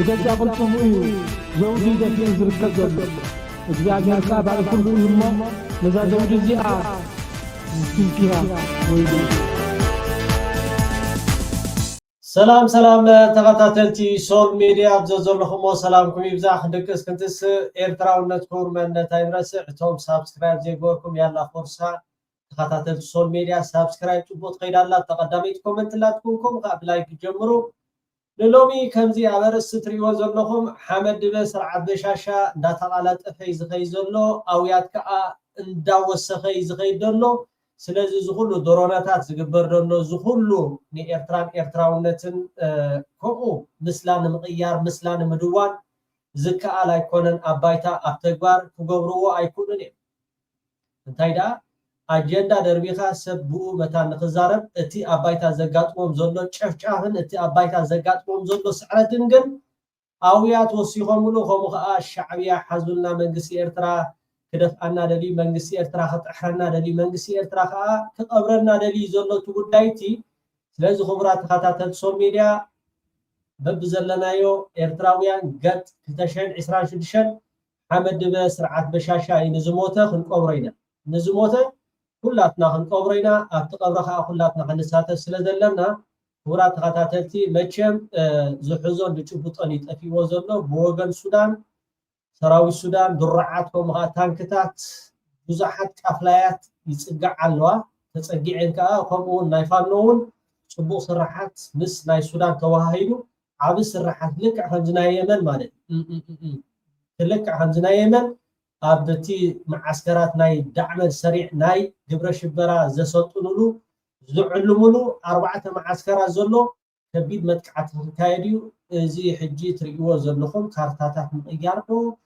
بجد قلتم زوجي في زركة እግዚአብሔር ካባል ሁሉ ይሞ ለዛው ጊዜአ ትንኪራ ወይ ሰላም ተከታተልቲ ሶል ሚዲያ ዘዘለኹም ሰላምኩም ይብዛሕ ደቅስ ክንትስ ኤርትራውነት ኮርመነት አይብረስ እቶም ሳብስክራይብ ዘይገበርኩም ያላ ፎርሳ ተከታተልቲ ሶል ሚዲያ ሳብስክራይብ ጽቦት ኸይዳላ ተቀዳሚት ኮሜንት ላትኩምኩም ላይክ ጀምሩ ለሎሚ ከምዚ አበርስ ትሪዮ ዘለኹም ሐመድ በስርዓት በሻሻ እንዳተቃላጠፈ ይዝኸይ ዘሎ አውያት ከአ እንዳወሰኸይ ይዝኸይ ዘሎ ስለዚህ ዝሁሉ ዶሮናታት ዝግበር ዘሎ ዝሁሉ ኤርትራውነትን ኮኡ ምስላን ምቅያር ምስላን ምድዋን ዝከአል አይኮነን አባይታ አብተግባር ክገብርዎ አይኩንን እንታይዳ አጀንዳ ደርቢኻ ሰብኡ መታን ንኽዛረብ እቲ አባይታ ዘጋጥሞም ዘሎ ጨፍጫፍን እቲ አባይታ ዘጋጥሞም ዘሎ ስዕረትን ግን አውያት ወሲኾምሉ ከምኡ ከዓ ሻዕብያ ሓዙልና መንግስቲ ኤርትራ كدفعنا دلي منجس إرتراخ تحرنا دلي منجس إرتراخ كقبرنا دلي زلوا تقولايتي لازم خبرات خطات السوشيال ميديا ببزلنا يو إرتراويان قد كتشين عسران شدشن حمد بسرعة بشاشة نزموته خنقبرينا نزموته كلاتنا خنقبرينا أتقبرها كلاتنا خنساته سلزلنا خبرات خطات التي متشم زحزون بتشوفوا أفي وزنه بوغن السودان سراوي السودان درعاتكم تانكتات بزحات كافلايات يصقع علوا تصقيعين كا كمون نايفانون صبو سرحات مس ناي السودان توهايدو عبس سرحات لك حمزنا يمن مالك لك حمزنا يمن ابتي معسكرات ناي دعم سريع ناي جبر شبرا زسطنلو زعلملو اربعه معسكرات زلو كبيد متقعت كايديو زي حجي تريو زلخم كارتاتات مقياردو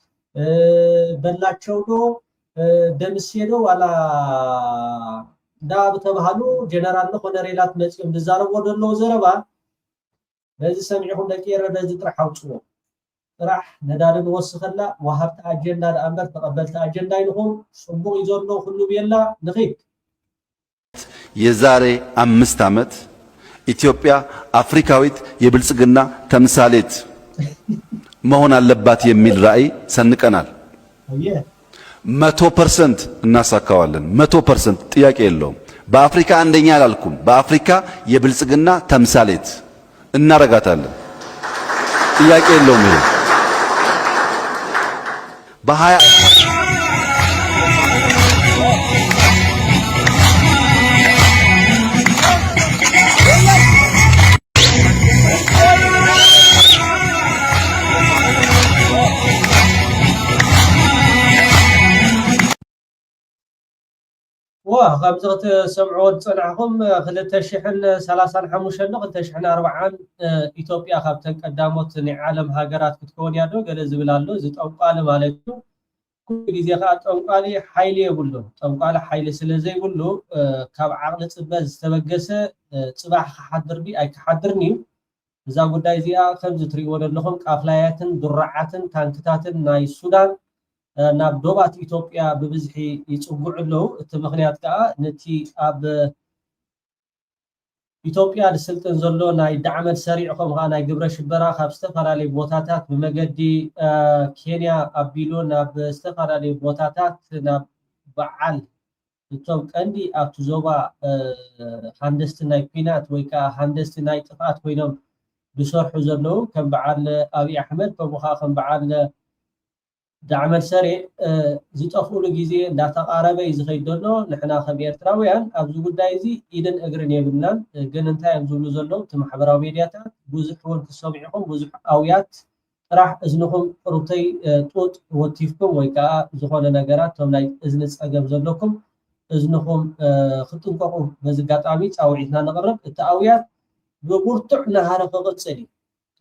በላቸው ነው ደምሴ ነው ዋላ ዳብ ተባሃሉ ጀነራል ነው ኮነሬላት መጽም ዝዛረብ ወደሎ ዘረባ በዚህ ሰሚዑ ደቂረ በዚህ ጥራውጡ ጥራህ ነዳድን ወስኸላ ወሃብት አጀንዳ አምበር ተቀበልተ አጀንዳ ይልኩም ሱቡ ይዞሎ ሁሉ ቢላ ንኺት የዛሬ 5 ዓመት ኢትዮጵያ አፍሪካዊት የብልጽግና ተምሳሌት መሆን አለባት የሚል ራዕይ ሰንቀናል 100% እናሳካዋለን 100% ጥያቄ የለውም በአፍሪካ አንደኛ አላልኩም በአፍሪካ የብልጽግና ተምሳሌት እናረጋታለን ጥያቄ የለውም ይሄ وخمسة سمعوا تصنعهم خلت شحن 35 نقطة شحن 40 إثيوبيا خابتن قداموت عالم هاجرات كتكون يادو قال زبلالو زطوقال مالتو كل ጊዜ ጣውቃሊ ኃይል ይብሉ ጣውቃሊ ኃይል ስለዘይ ይብሉ ካብ ዓቅሊ ጽበዝ ዝተበገሰ ጽባሕ ከሐድርቢ አይ ከሐድርኒ እዛ ጉዳይ እዚኣ ከም ዝትሪእዎ ዘለኹም ቃፍላያትን ዱራዓትን ታንክታትን ናይ ሱዳን ናብ ዶባት ኢትዮጵያ በብዝሒ ይጽጉዕለው እቲ ምኽንያት ከዓ ነቲ ኣብ ኢትዮጵያ ድስልጥን ዘሎ ናይ ዳዕመት ሰሪዕኩም ከዓ ናይ ግብረ ሽበራ ካብ ዝተፈላለዩ ቦታታት ብመገዲ ኬንያ ኣቢሉ ናብ ዝተፈላለዩ ቦታታት ናብ በዓል እቶም ቀንዲ ኣብቲ ዞባ ሃንደስቲ ናይ ኩናት ወይ ከዓ ሃንደስቲ ናይ ጥፋት ኮይኖም ብሰርሑ ዘለው ከም በዓል አብይ አሕመድ ከም በዓል دعمل سريع زيتأخذ جزء لا تقارب إذا خيدنا نحنا خبير تراويان أبزو دايزي إذن أجرني يبلنا جننتا يبزو زلوا تم حبر ميدياتا بوزحون كسامعهم بوزح أويات راح إذنهم رتي توت وتيفكم ويكا زخون نجارات هم لا إذن أجاب زلكم إذنهم خطون كقو مزجات عميت أو عندنا نقرب التأويات بقولتنا هرقة سري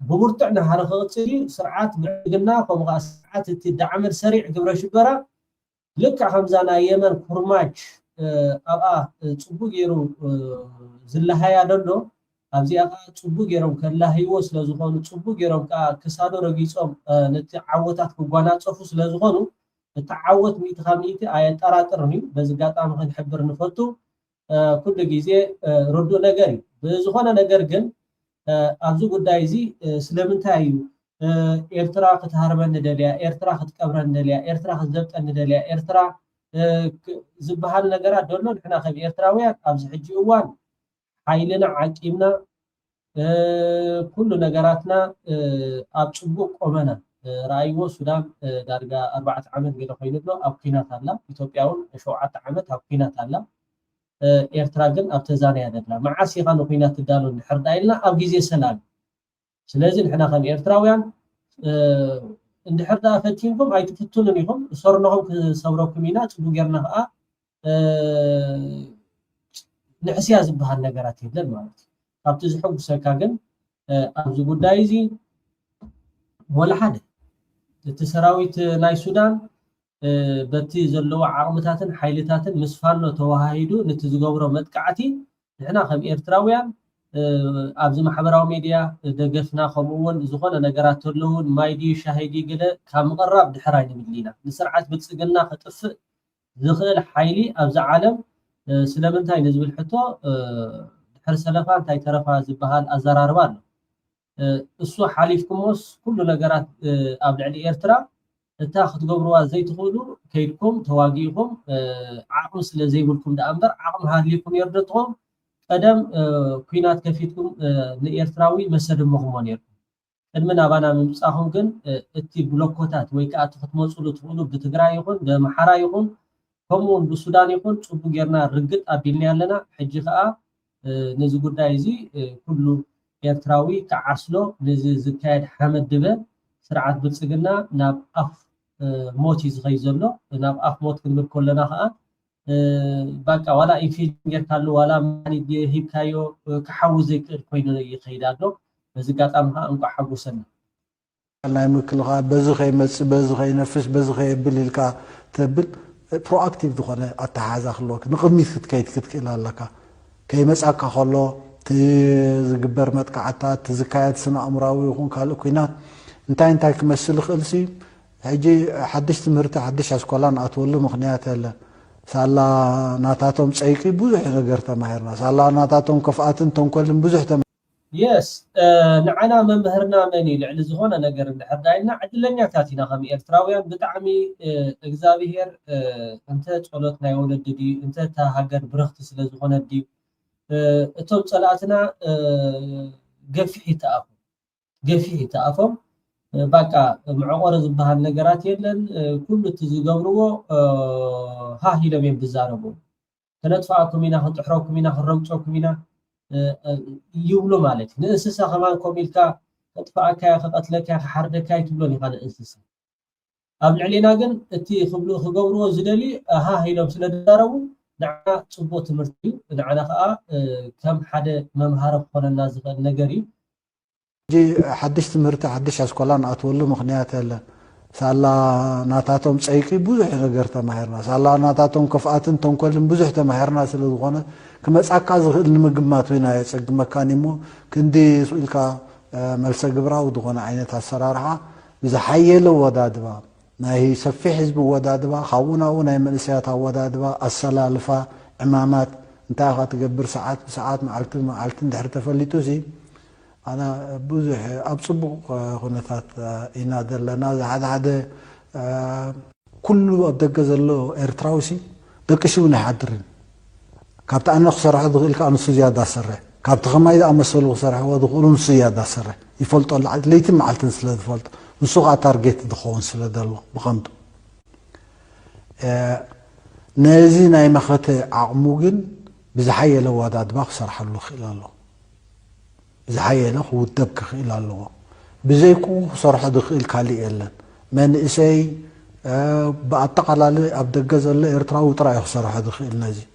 بورتعنا حركات سري سرعات بعدنا فمغا سرعات الدعم سريع قبل شبرا لك حمزانا يمن كرماج صبو غيرو زلها يادلو ابزي صبو غيرو كلا هيو سلازخونو صبو غيرو كسادو رغيصوم نتعوتات كغانا صفو سلازخونو التعوت 150 اي طراطرني بزغاطام خنحبر نفتو كل غيزه ردو نغري بزخونه نغر ግን ኣብዚ ጉዳይ እዚ ስለምንታይ እዩ ኤርትራ ክትሃርበን ንደልያ ኤርትራ ክትቀብረን ንደልያ ኤርትራ ክትዘብጠን ንደልያ ኤርትራ ዝበሃል ነገራት ደሎ ንሕና ከም ኤርትራውያን ኣብዚ ሕጂ እዋን ሓይልና ዓቂምና ኩሉ ነገራትና ኣብ ፅቡቅ ቆመና رأيو السودان دارجا 4 عامات كده خينتنا أبقينات الله إثيوبياون 7 عامات أبقينات الله إيرتراجن أبتزانيا دلنا مع سيغان وقينات الدالون حردايلنا أو جزء سلام سلازم إحنا خم إيرتراويان عند حردا فتينكم هاي تفتوننيهم صرناهم صوركم مينات بوجرنا نحسياز بهالنجارات يدل مالك أبتزحوا بسكاجن أبزو بدايزي ولا حدا التسراويت ناي السودان بتي زلوا عقمتاتن حيلتاتن مسفانو توهايدو نتزغورو مدقعتي نحنا خم إيرتراويان أبز محبراو ميديا دقفنا خمون زخونا نقرات تلون مايدي شاهدي قده كام قرب دحراي نمدلينا نسرعات بتسقلنا خطف زخل حيلي أبز عالم سلامنتاي نزب الحتو دحر سلفان تاي ترفا زبهال أزرار والو السو حليفكموس كل نقرات أبل علي إيرترا تاخد قبروا زي تقولوا كيدكم تواجيهم عقم سلا زي بلكم دا أمبر عقم هالليكم يردتهم قدم كينات كفيتكم لإيرتراوي مسد مغمان يركم المنا بانا من مساهم كن اتي بلوكوتات ويكات ختموصلو تقولوا بتقرا يكون بمحرا يكون كمون بالسودان يكون صبو غيرنا رقت أبيلنا يالنا حجي خا نزي قداي زي كله ኤርትራዊ ከዓስሎ ነዚ ዝካየድ ሓመድ ድበ ስርዓት ብልጽግና ናብ ኣፍ ሞት ዝኸይ ዘሎ ናብ ኣፍ ሞት ክንብል ከለና ከዓ በቃ ዋላ ኢንፊንገር ካሉ ዋላ ማኒ ሂብካዮ ክሓውዝ ዘይክእል ኮይኑ ይኸይድ ኣሎ በዚ ጋጣም ከዓ እንኳ ሓጉሰና ናይ ምክልኻ በዚ ኸይመፅእ በዚ ኸይነፍስ በዚ ኸይብል ኢልካ ተብል ፕሮኣክቲቭ ዝኾነ ኣተሓሓዛ ክህልወካ ንቕድሚት ክትከይድ ክትክእል ኣለካ ከይመፃካ ከሎ تزجبر متقعتات تزكايات سنة أمراوي يكون كله كينات انتاي كمسل خلصي هيجي حدش تمرت حدش أسكولان أطول مخنيات هلا سالا ناتاتهم سايكي بوزح نقرت مهرنا سالا ناتاتهم كفاءات كلهم بوزح تم يس نعنا من مهرنا مني لعل زهونا نقر حداينا عدلنا تاتينا خمي إرتراويان بتعمي إجزابيهر انت تقولتنا يولددي انت تهاجر برخت سلزهونا دي እቶም ጸላእትና ገፊሕ ተኣፎም በቃ ምዕቆረ ዝበሃል ነገራት የለን ኩሉ ትዝገብርዎ ሃሂሎም እዮም ብዛረቡ ከነጥፋኣኩም ኢና ክንጥሕረኩም ኢና ክንረግፆኩም ኢና ይብሉ ማለት እዩ ንእንስሳ ከማንኮም ኢልካ ከጥፋኣካያ ከቐትለካ ክሓርደካ ትብሎን ኢኻ ንእንስሳ ኣብ ልዕሊና ግን እቲ ክገብርዎ ዝደሊ ሃሂሎም ስለ ዝዛረቡ نعنا صبوت تمرتي نعنا كم حدا ممهرة خلنا زغل نجري جي حدش تمرتي حدش أسكولان أطول مخنيات هلا سالا ناتاتهم سايكي بوزح نجرت مهرنا سالا ناتاتهم كفاءات كلهم بوزح مهرنا سلوغنا كما ساكا زغل المجمعات وين هاي سج مكاني مو كندي سئلك ملسا جبرا ودغنا عينة السرارها إذا حيلو ودادبا ناهي سفي حزب ودادبا خاونا وناي ملسيات ودادبا السلالفة إمامات انت أخذ تقبر ساعات معلتين دحر تفليتو زي أنا بوزح أبصبو غنثات إنا دلنا هذا كله أبدقز له إرتراوسي دكشونا حدرين كابت أنا خسر هذا غير كأنه زيادة سره كابت خما إذا أمسول خسر هذا غير زيادة سره يفولت الله ليتم معلتين سلاد فولت وسوق تارجت دخون سلاد الله بخمته نازي ناي مخته عموجن بزحية لو هذا دماغ صرح له خلاله زحية له ودبك خلاله بزيكو صرح دخيل كالي إلا من إسي بعتقل على أبدا جزء اللي إرتراو ترى يخسر هذا خيل نازي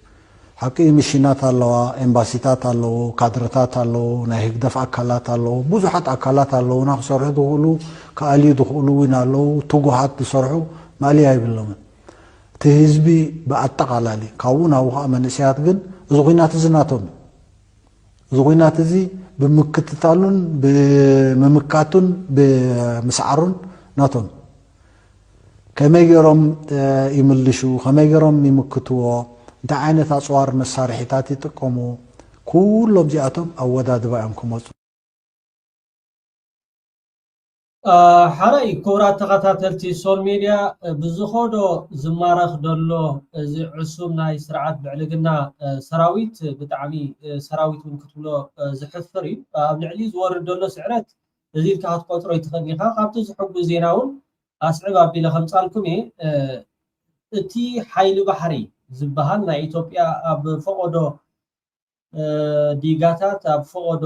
حكي مشينات الله إمباسيتات الله كادرتات الله نهيك دفع أكلات الله بوزحات أكلات الله نخسر دخولو كالي دخولو وينالو توجهات بصرحو مالي هاي بالله تهزبي بعتقل عليه كونا وها من إسيات جن زغينات زناتهم زغينات زي بمكتتالون بممكاتون بمسعرون ناتون كما يجرم يملشوا كما يجرم يمكتوا انت عينة أصوار مسارحيتات تقوموا كلهم جاءتهم أو وداد بأمكم ሓራይ ክቡራት ተኸታተልቲ ሶል ሚድያ ብዝኾዶ ዝማረኽ ደሎ እዚ ዕሱም ናይ ስርዓት ብዕልግና ሰራዊት ብጣዕሚ ሰራዊት እውን ክትብሎ ዝሕፍር እዩ ኣብ ልዕሊ ዝወርድ ደሎ ስዕረት እዚ ኢልካ ክትቆፅሮ ይትኽእል ኢኻ ካብቲ ዝሕጉ ዜና እውን ኣስዕብ ኣቢለ ከምፃልኩም እየ እቲ ሓይሊ ባሕሪ ዝበሃል ናይ ኢትዮጵያ ኣብ ፈቆዶ ዲጋታት ኣብ ፈቆዶ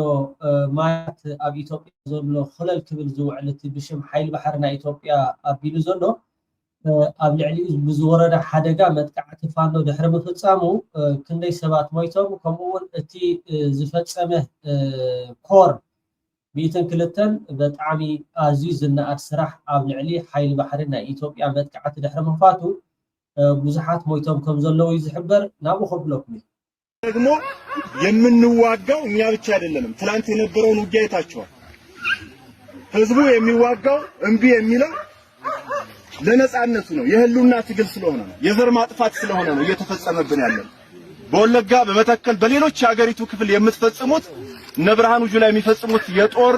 ማያት ኣብ ኢትዮጵያ ዘሎ ክለል ክብል ዝውዕል እቲ ብሽም ሓይሊ ባሕሪ ናይ ኢትዮጵያ ኣቢሉ ዘሎ ኣብ ልዕሊ ብዝወረደ ሓደጋ መጥቃዕቲ ፋኖ ድሕሪ ምፍፃሙ ክንደይ ሰባት ሞይቶም ከምኡውን እቲ ዝፈፀመ ኮር 102 ብጣዕሚ ኣዝዩ ዝነኣድ ስራሕ ኣብ ልዕሊ ሓይሊ ባሕሪ ናይ ኢትዮጵያ መጥቃዕቲ ድሕሪ ምኽፋቱ ብዙሓት ሞይቶም ከም ዘለዉ ዝሕበር ናብኡ ከብለኩም ደግሞ የምንዋጋው እኛ ብቻ አይደለንም። ትላንት የነበረውን ውጊያ አይታችኋል። ህዝቡ የሚዋጋው እምቢ የሚለው ለነጻነቱ ነው። የህልውና ትግል ስለሆነ ነው። የዘር ማጥፋት ስለሆነ ነው እየተፈጸመብን ያለው። በወለጋ በመተከል በሌሎች የሀገሪቱ ክፍል የምትፈጽሙት እነ ብርሃኑ ጁላ የሚፈጽሙት የጦር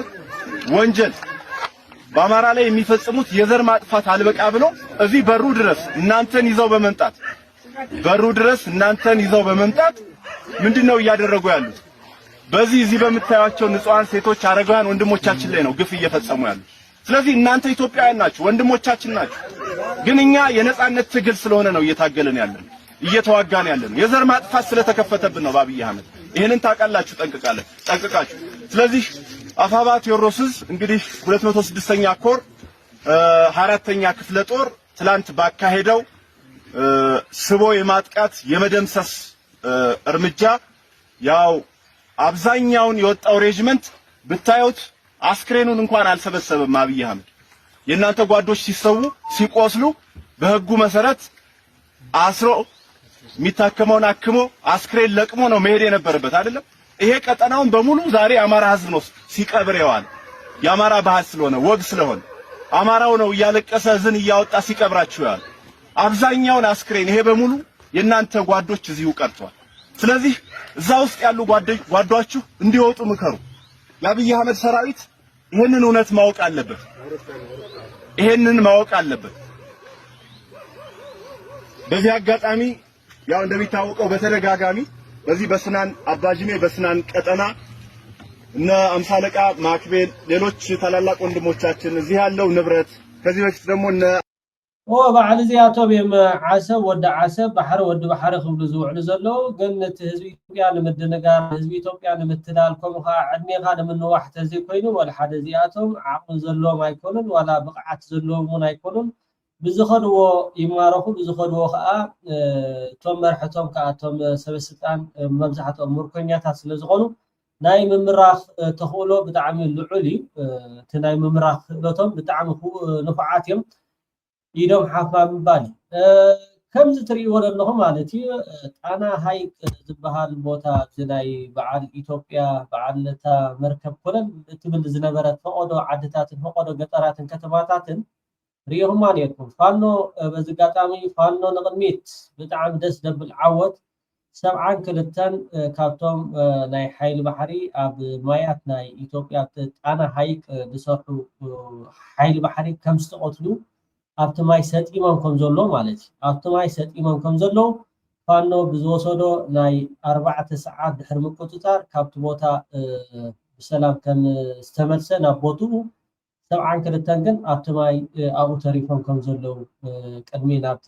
ወንጀል በአማራ ላይ የሚፈጽሙት የዘር ማጥፋት አልበቃ ብሎ እዚህ በሩ ድረስ እናንተን ይዘው በመምጣት ምንድነው እያደረጉ ያሉት? በዚህ በመታያቸው ንጹሃን ሴቶች አረጋውያን ወንድሞቻችን ላይ ነው ግፍ እየፈጸሙ ያሉት። ስለዚህ እናንተ ኢትዮጵያውያን ናችሁ፣ ወንድሞቻችን ናችሁ። ግን እኛ የነጻነት ትግል ስለሆነ ነው እየታገልን ያለን፣ እየተዋጋን ያለን። የዘር ማጥፋት ስለተከፈተብን ነው በአብይ አህመድ። ይሄንን ታውቃላችሁ ጠንቅቃችሁ። ስለዚህ አፋባ ቴዎድሮስ እንግዲህ 206ኛ ኮር 4ኛ ክፍለ ጦር ትላንት ባካሄደው ስቦ የማጥቃት የመደምሰስ እርምጃ ያው አብዛኛውን የወጣው ሬጅመንት ብታዩት አስክሬኑን እንኳን አልሰበሰበም አብይ አህመድ። የእናንተ ጓዶች ሲሰው ሲቆስሉ በህጉ መሰረት አስሮ የሚታከመውን አክሞ አስክሬን ለቅሞ ነው መሄድ የነበረበት አይደለም። ይሄ ቀጠናውን በሙሉ ዛሬ አማራ ህዝብ ነው ሲቀብር የዋለ። የአማራ ባህል ስለሆነ ወግ ስለሆነ አማራው ነው እያለቀሰ ዝን እያወጣ ሲቀብራችሁ ያለ። አብዛኛውን አስክሬን ይሄ በሙሉ የእናንተ ጓዶች እዚሁ ቀርቷል። ስለዚህ እዛ ውስጥ ያሉ ጓዶቻችሁ እንዲወጡ ምከሩ። የአብይ አህመድ ሰራዊት ይሄንን እውነት ማወቅ አለበት። በዚህ አጋጣሚ ያው እንደሚታወቀው በተደጋጋሚ በዚህ በስናን አባጅሜ በስናን ቀጠና እነ አምሳለቃ ማክቤል ሌሎች ታላላቅ ወንድሞቻችን እዚህ ያለው ንብረት ከዚህ በፊት ደግሞ እነ ባዕል እዚኣቶም እዮም ዓሰብ ወዲ ዓሰብ ባሕሪ ወዲ ባሕሪ ክብሉ ዝውዕሉ ዘለዉ ግን እቲ ህዝቢ ኢትዮጵያ ንምድንጋር ህዝቢ ኢትዮጵያ ንምትዳል ከምኡ ከዓ ዕድሜኻ ንምንዋሕ ተዘይኮይኑ ወላ ሓደ እዚኣቶም ዓቕሚ ዘለዎም ኣይኮኑን ዋላ ብቕዓት ዘለዎም እውን ኣይኮኑን ብዝኸድዎ ይማረኹ ብዝኸድዎ ከዓ እቶም መርሕቶም ከዓ እቶም ሰበስልጣን መብዛሕትኦም ምርኮኛታት ስለ ዝኾኑ ናይ ምምራኽ ተኽእሎ ብጣዕሚ ልዑል እዩ እቲ ናይ ምምራኽ ክእለቶም ብጣዕሚ ንፉዓት እዮም ኢዶም ሓፍማ ምባል ከምዚ ትሪእዎ ዘለኹም ማለት እዩ ጣና ሃይቅ ዝበሃል ቦታ ናይ በዓል ኢትዮጵያ በዓል ነታ መርከብ ኮለን እትብል ዝነበረት ፈቆዶ ዓድታትን ፈቆዶ ገጠራትን ከተማታትን ሪኢኹማ ነይርኩም። ፋኖ በዚ ኣጋጣሚ ፋኖ ንቅድሚት ብጣዕሚ ደስ ደብል ዓወት 72 ካብቶም ናይ ሓይሊ ባሕሪ ኣብ ማያት ናይ ኢትዮጵያ ጣና ሃይቅ ዝሰርሑ ሓይሊ ባሕሪ ከም ዝተቆትሉ ኣብቲ ማይ ሰጢሞም ከም ዘሎ ማለት እዩ። ኣብቲ ማይ ሰጢሞም ከም ዘሎ ፋኖ ብዝወሰዶ ናይ 4 ሰዓት ድሕሪ ምቁፅፃር ካብቲ ቦታ ብሰላም ከም ዝተመልሰ ናብ ቦትኡ 72 ግን ኣብቲ ማይ ኣብኡ ተሪፎም ከም ዘለዉ ቅድሚ ናብቲ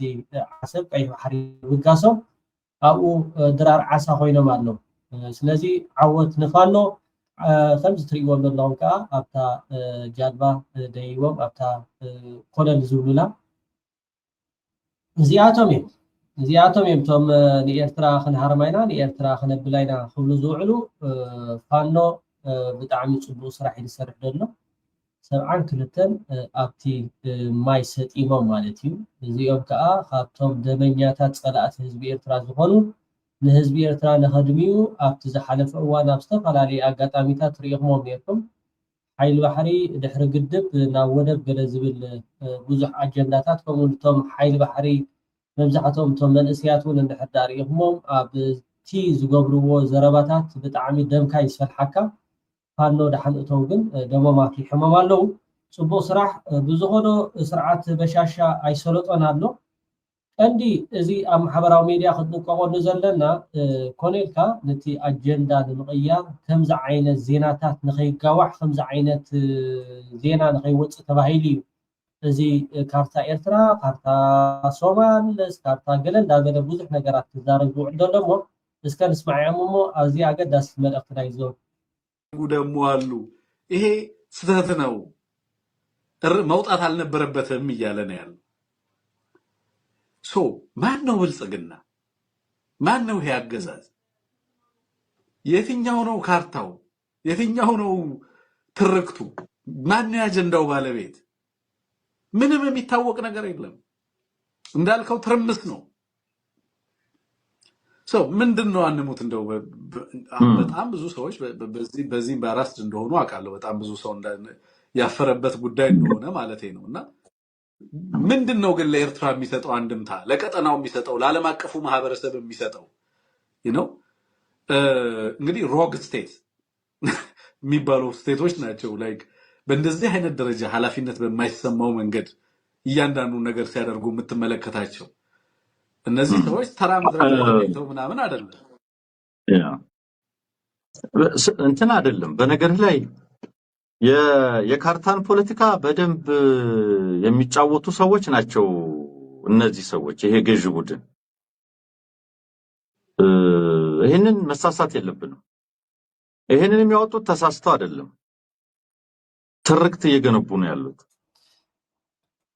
ዓሰብ ቀይሕ ባሕሪ ውጋሶም ኣብኡ ድራር ዓሳ ኮይኖም ኣለዉ። ስለዚ ዓወት ንፋኖ ከምዚ ትሪእዎም ዘለኹም ከዓ ኣብታ ጃልባ ደይቦም ኣብታ ኮለል ዝብሉላ እዚኣቶም እዮም እቶም ንኤርትራ ክንሃርማይና ንኤርትራ ክነብላይና ክብሉ ዝውዕሉ ፋኖ ብጣዕሚ ፅቡቅ ስራሕ እዩ ዝሰርሕ ዘሎ 72 ኣብቲ ማይ ሰጢሞም ማለት እዩ። እዚኦም ከዓ ካብቶም ደመኛታት ፀላእቲ ህዝቢ ኤርትራ ዝኾኑ ንህዝቢ ኤርትራ ንኸድሚዩ ኣብቲ ዝሓለፈ እዋን ኣብ ዝተፈላለዩ ኣጋጣሚታት ሪኢኹሞም ነርኩም። ሓይሊ ባሕሪ ድሕሪ ግድብ ናብ ወደብ ገለ ዝብል ብዙሕ ኣጀንዳታት ከምኡ እቶም ሓይሊ ባሕሪ መብዛሕትኦም እቶም መንእስያት እውን እንድሕር ዳ ሪኢኹሞም ኣብቲ ዝገብርዎ ዘረባታት ብጣዕሚ ደምካ ይስፈልሓካ ፋኖ ድሓን እቶም ግን ደሞም ኣፍሊሖሞም ኣለዉ። ጽቦ ስራሕ ብዙኾነ ስርዓት በሻሻ ኣይሰለጠን ኣሎ እንዲ እዚ ኣብ ማሕበራዊ ሚድያ ክትንቀቆሉ ዘለና ኮኔልካ ነቲ ኣጀንዳ ንምቕያር ከምዚ ዓይነት ዜናታት ንኸይጋዋሕ ከምዚ ዓይነት ዜና ንኸይወፅእ ተባሂሉ እዩ እዚ ካርታ ኤርትራ ካርታ ሶማል ካርታ ገለ እንዳበለ ብዙሕ ነገራት ክዛረብ ዝውዕል ዘሎ እሞ እስከ ንስማዕዮም እሞ ኣዝዩ ኣገዳሲ መልእኽቲ ናይ ዞም ደግሞ አሉ ይሄ ስህተት ነው መውጣት አልነበረበትም እያለ ነው ያለው ማን ነው ብልጽግና ማን ነው ይሄ አገዛዝ የትኛው ነው ካርታው የትኛው ነው ትርክቱ ማን ነው አጀንዳው ባለቤት ምንም የሚታወቅ ነገር የለም እንዳልከው ትርምስ ነው ምንድነው አንሙት እንደው በጣም ብዙ ሰዎች በዚህ ባራስድ እንደሆኑ አውቃለሁ በጣም ብዙ ሰው ያፈረበት ጉዳይ እንደሆነ ማለት ነውና ምንድነው ግን ለኤርትራ የሚሰጠው አንድምታ ለቀጠናው የሚሰጠው ለዓለም አቀፉ ማህበረሰብ የሚሰጠው እንግዲህ ሮግ ስቴት የሚባሉ ስቴቶች ናቸው ላይክ በእንደዚህ አይነት ደረጃ ኃላፊነት በማይሰማው መንገድ እያንዳንዱ ነገር ሲያደርጉ የምትመለከታቸው እነዚህ ሰዎች ተራ መድረክ ምናምን አይደለም እንትን አይደለም በነገር ላይ የካርታን ፖለቲካ በደንብ የሚጫወቱ ሰዎች ናቸው እነዚህ ሰዎች ይሄ ገዥ ቡድን ይሄንን መሳሳት የለብንም ይሄንን የሚያወጡት ተሳስተው አይደለም ትርክት እየገነቡ ነው ያሉት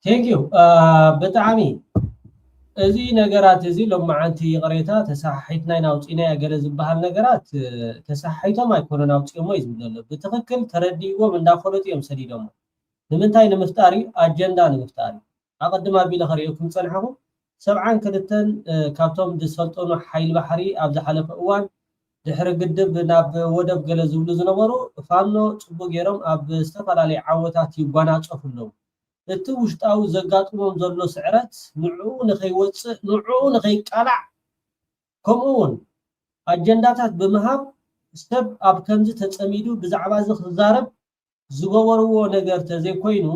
ቴንክ ዩ በጣም እዚ ነገራት እዚ ለማዓንቲ ቅሬታ ተሳሒትና ናውጪና ያገለ ዝበሃል ነገራት ተሳሒቶም ኣይኮነን ናውጪሞ እዩ ዝብለሎ ብትክክል ተረዲዎም እንዳፈለጡ እዮም ሰዲዶም ንምንታይ ንምፍጣሪ ኣጀንዳ ንምፍጣሪ ኣቀድማ ቢለ ከሪእኩም ፀንሐኹም 72 ካብቶም ዝሰልጠኑ ሓይል ባሕሪ ኣብ ዝሓለፈ እዋን ድሕሪ ግድብ ናብ ወደብ ገለ ዝብሉ ዝነበሩ ፋኖ ጽቡቅ ገይሮም ኣብ ዝተፈላለዩ ዓወታት ይጓናጸፉ ኣለዉ እቲ ውሽጣዊ ዘጋጥሞም ዘሎ ስዕረት ንዕኡ ንኸይወፅእ ንዕኡ ንኸይቃላዕ ከምኡውን ኣጀንዳታት ብምሃብ ሰብ ኣብ ከምዚ ተጸሚዱ ብዛዕባ እዚ ክዛረብ ዝገበርዎ ነገር ተዘይኮይኑ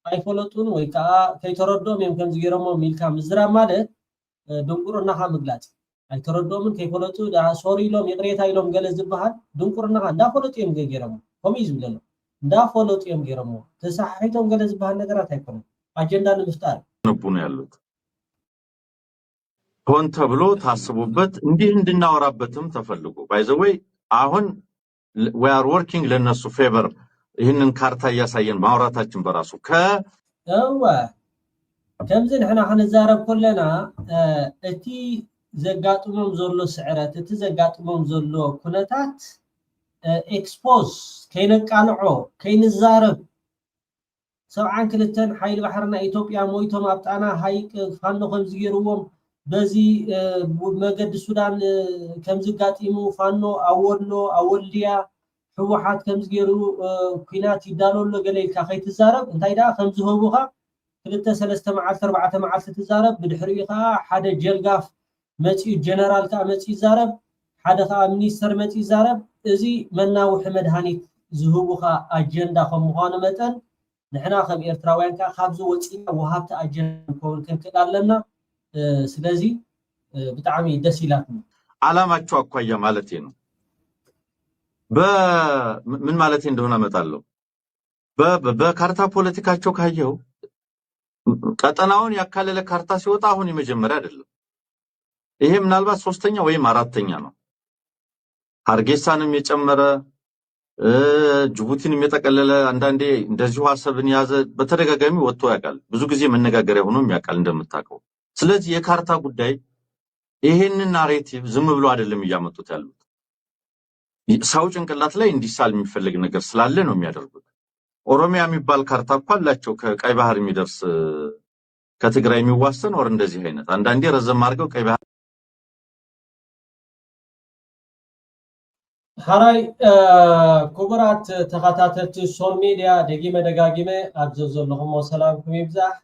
ኣይፈለጡን ወይ ከዓ ከይተረድኦም እዮም ከምዚ ገይሮሞም ኢልካ ምዝራብ ማለት ድንቁርናኻ ምግላጽ ኣይተረድኦምን ከይፈለጡ ሶሪ ኢሎም ይቅሬታ ኢሎም ገለ ዝበሃል ድንቁርናኻ እንዳፈለጡ እዮም ገይሮሞ ከምኡ ዝብለሎ እንዳፈለጡ እዮም ገይሮሞ ተሳሒቶም ገለ ዝበሃል ነገራት ኣይኮነን አጀንዳ ንምፍጣር ነቡ ነው ያሉት ሆን ተብሎ ታስቦበት እንዲህ እንድናወራበትም ተፈልጎ ባይ ዘ ወይ አሁን we are working ለነሱ ፌቨር ይህንን ካርታ ያሳየን ማውራታችን በራሱ እዋ ከምዚ ንሕና ክንዛረብ ከለና እቲ ዘጋጥሞም ዘሎ ስዕረት እቲ ዘጋጥሞም ዘሎ ኩነታት ኤክስፖዝ ከይነቃልዖ ከይንዛረብ 72 ሓይል ባሕርና ኢትዮጵያ ሞይቶም ኣብ ጣና ሃይቅ ፋኖ ከምዚ ገይርዎም በዚ መገዲ ሱዳን ከምዚ ጋጢሙ ፋኖ ኣወሎ ኣወልድያ ሕወሓት ከምዚ ገይሩ ኩናት ይዳለሎ ገለ ኢልካ ከይትዛረብ እንታይ ዳ ከምዚ ህቡኻ 2-3 መዓልቲ 4 መዓልቲ ትዛረብ ብድሕሪኡ ከዓ ሓደ ጀልጋፍ መፂኡ ጀነራል ከዓ መፂኡ ይዛረብ ሓደ ከዓ ሚኒስተር መፂኡ ይዛረብ እዚ መናውሒ መድሃኒት ዝህቡኻ ኣጀንዳ ከም ምዃኑ መጠን ንሕና ከም ኤርትራውያን ከዓ ካብዚ ወፂና ወሃብቲ ኣጀንዳ ክኸውን ክንክእል ኣለና ስለዚ ብጣዕሚ ደስ ይላክም ዓላማቸው አኳያ ማለት ነው በምን ማለት እንደሆነ አመጣለሁ በካርታ ፖለቲካቸው ካየው ቀጠናውን ያካለለ ካርታ ሲወጣ አሁን የመጀመሪያ አይደለም ይሄ ምናልባት ሶስተኛ ወይም አራተኛ ነው ሀርጌሳንም የጨመረ ጅቡቲንም የጠቀለለ አንዳንዴ እንደዚሁ ሐሰብን ያዘ በተደጋጋሚ ወጥቶ ያውቃል ብዙ ጊዜ መነጋገሪያ ሆኖ የሚያውቃል እንደምታውቀው ስለዚህ የካርታ ጉዳይ ይሄንን ናሬቲቭ ዝም ብሎ አይደለም ያመጡት ያሉት ሰው ጭንቅላት ላይ እንዲሳል የሚፈልግ ነገር ስላለ ነው የሚያደርጉት ኦሮሚያ የሚባል ካርታ አላቸው ከቀይ ባህር የሚደርስ ከትግራይ የሚዋሰን ወር እንደዚህ አይነት አንዳንዴ ረዘም አድርገው ቀይ ባህር ሓራይ ክቡራት ተኸታተልቲ ሶል ሚድያ ደጊመ ደጋጊመ ኣብ ዘለኹም ሰላምኩም ይብዛሕ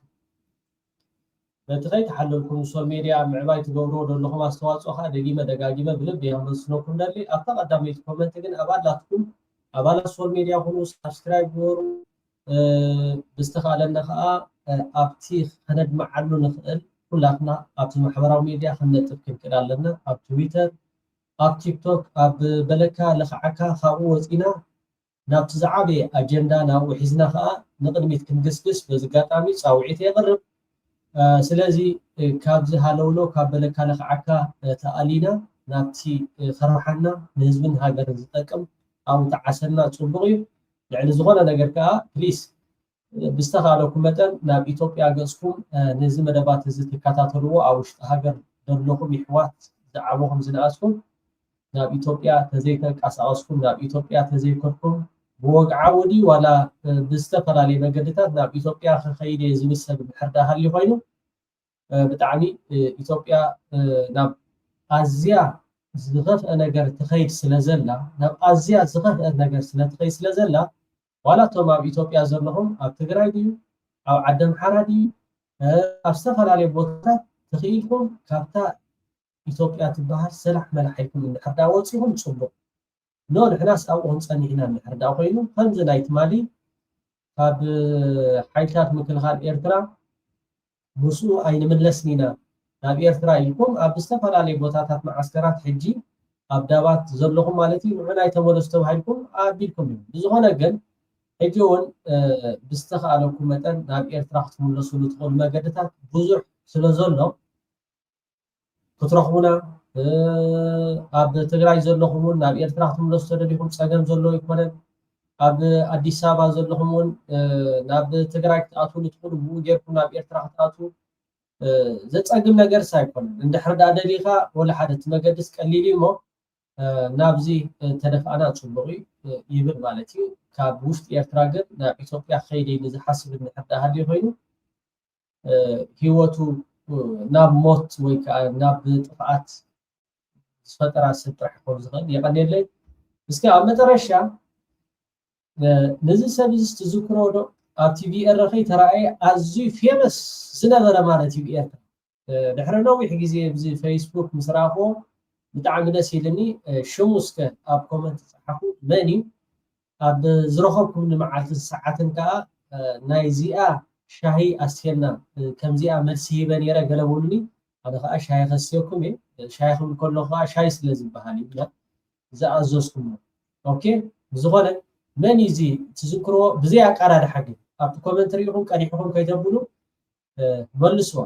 በቲ ከይተሓለልኩም ሶል ሚድያ ምዕባይ ትገብርዎ ዘለኹም ኣስተዋፅኦ ከዓ ደጊመ ደጋጊመ ብልብ የመስኖኩም ደሊ ኣብታ ቀዳመይቲ ኮመንት ግን ኣባላትኩም ኣባላት ሶል ሚድያ ሁኑ ሰብስክራይብ ገበሩ ብዝተኻለና ከዓ ኣብቲ ከነድምዓሉ ንኽእል ኩላትና ኣብቲ ማሕበራዊ ሚድያ ክንነጥፍ ክንክእል ኣለና ኣብ ትዊተር ኣብ ቲክቶክ ኣብ በለካ ለኽዓካ ካብኡ ወፂና ናብቲ ዝዓበየ ኣጀንዳ ናብኡ ሒዝና ከዓ ንቅድሚት ክንግስግስ በዚ ኣጋጣሚ ፃውዒት የቕርብ ስለዚ ካብዚ ሃለውሎ ካብ በለካ ለኽዓካ ተኣሊና ናብቲ ከርሓና ንህዝብን ሃገርን ዝጠቅም ኣብኡ ተዓሰልና ፅቡቅ እዩ ልዕሊ ዝኾነ ነገር ከዓ ፕሊስ ብዝተኻለኩም መጠን ናብ ኢትዮጵያ ገፅኩም ነዚ መደባት እዚ ትከታተልዎ ኣብ ውሽጢ ሃገር ዘለኹም ይሕዋት ዝዓበኹም ዝነኣስኩም ናብ ኢትዮጵያ ተዘይተንቀሳቐስኩም ናብ ኢትዮጵያ ተዘይከድኩም ብወግዓዊ ድዩ ዋላ ብዝተፈላለዩ መገድታት ናብ ኢትዮጵያ ክኸይድ እየ ዝብል ሰብ ድሕር ዳ ሃልዩ ኮይኑ ብጣዕሚ ኢትዮጵያ ናብ ኣዝያ ዝኸፍአ ነገር ትኸይድ ስለ ዘላ ናብ ኣዝያ ዝኸፍአ ነገር ስለትኸይድ ስለ ዘላ ዋላ እቶም ኣብ ኢትዮጵያ ዘለኹም ኣብ ትግራይ ድዩ ኣብ ዓዲ ኣምሓራ ድዩ ኣብ ዝተፈላለዩ ቦታታት ትኽኢልኩም ካብታ ኢትዮጵያ ትበሃል ስራሕ መላሓይኩም እንድሕር ዳ ወፂኹም ፅቡቅ ኖ ንሕናስ ኣብኡ ክንፀኒሕ ኢና እንድሕር ዳ ኮይኑ ከምዚ ናይ ትማሊ ካብ ሓይልታት ምክልኻል ኤርትራ ምስኡ ኣይንምለስን ኢና ናብ ኤርትራ ኢልኩም ኣብ ዝተፈላለዩ ቦታታት ማዓስከራት ሕጂ ኣብ ዳባት ዘለኹም ማለት እዩ ንዑና ኣይተመለሱ ተባሂልኩም ኣቢልኩም እዩ ብዝኾነ ግን ሕጂ እውን ብዝተኽኣለኩም መጠን ናብ ኤርትራ ክትምለስሉ ትኽእሉ መገድታት ብዙሕ ስለ ዘሎ ክትረኽቡና ኣብ ትግራይ ዘለኹም እውን ናብ ኤርትራ ክትምለሱ ተደሊኹም ፀገም ዘሎ ይኮነን ኣብ ኣዲስ ኣበባ ዘለኹም እውን ናብ ትግራይ ክትኣትውሉ ትኽእሉ ብኡ ጌርኩም ናብ ኤርትራ ክትኣትዉ ዘፀግም ነገር ሳይኮነን እንድሕር ዳ ደሊኻ ወላ ሓደ እቲ መገድስ ቀሊል እሞ ናብዚ ተደፋእና ፅቡቅ ይብል ማለት እዩ ካብ ውሽጢ ኤርትራ ግን ናብ ኢትዮጵያ ከይደ ኢሉ ዝሓስብ እንድሕር ዳ ሃልዩ ኮይኑ ሂወቱ ናብ ሞት ወይ ከዓ ናብ ጥፍኣት ዝፈጠራ ሰብ ጥራሕ ክኸውን ዝኽእል የቀኒየለይ እስኪ ኣብ መጨረሻ ነዚ ሰብ እዚ ትዝክሮ ዶ ኣብ ቲቪ ኤረኸይ ተረኣየ ኣዝዩ ፌመስ ዝነበረ ማለት እዩ ኤርትራ ድሕሪ ነዊሕ ግዜ ብዚ ፌስቡክ ምስ ረኣኽቦ ብጣዕሚ ደስ ኢልኒ ሽሙ እስከ ኣብ ኮመንት ፀሓፉ መን እዩ ኣብ ዝረኸብኩም ንመዓልትን ሰዓትን ከዓ ናይ ዚኣ ሻሂ ኣስቴልና ከምዚኣ መልሲ ሂበ ነይረ ገለ ብሉኒ ኣነ ከዓ ሻሂ ከስትዮኩም እየ ሻሂ ክብል ከለኹ ከዓ ሻሂ ስለ ዝበሃል እዩ ዝኣዘዝኩም ኦኬ ዝኾነ መን እዩ እዚ ትዝክርዎ ብዘይ ኣቃራርሓ ግን ኣብቲ ኮመንት ሪኢኹም ቀኒሕኹም ከይተብሉ መልስዋ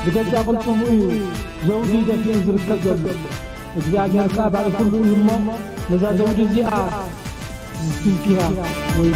بجد قلتم زوجي دفين زركب እግዚአብሔር ቃል ባለ ሁሉ ይሞ ለዛ ዘውጅ እዚኣ ትንኪራ ወይ